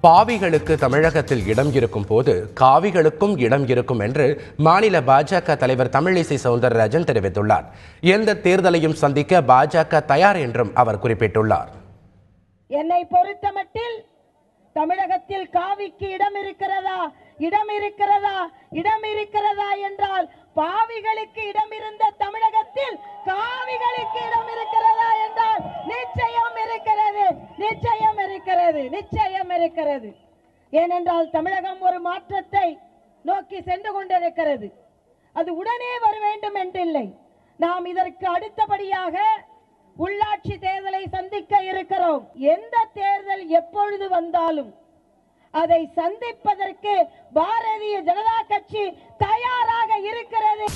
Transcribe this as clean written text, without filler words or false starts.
பாவிகளுக்கு தமிழகத்தில் இடம் இருக்கும் போது காவிகளுக்கும் இடம் இருக்கும் என்று மாநில பாஜக தலைவர் தமிழிசை சவுந்தரராஜன் தெரிவித்துள்ளார். எந்த தேர்தலையும் சந்திக்க பாஜக தயார் என்றும் அவர் குறிப்பிட்டுள்ளார். என்னை பொறுத்தமட்டில் தமிழகத்தில் காவிக்கு இடம் இருக்கிறதா என்றால் பாவிகளுக்கு இடம் இருந்த தமிழகத்தில் காவிகளுக்கு இடம் இருக்கிறதா என்றால் நிச்சயம் இருக்கிறது. ஏனென்றால் தமிழகம் ஒரு மாற்றத்தை நோக்கி சென்று கொண்டிருக்கிறது. அது உடனே வர வேண்டும் என்றில்லை. நாம் இதற்கு அடுத்தபடியாக உள்ளாட்சி தேர்தலை சந்திக்க இருக்கிறோம். எந்த தேர்தல் எப்பொழுது வந்தாலும் அதை சந்திப்பதற்கு பாரதிய ஜனதா கட்சி தயாராக இருக்கிறது.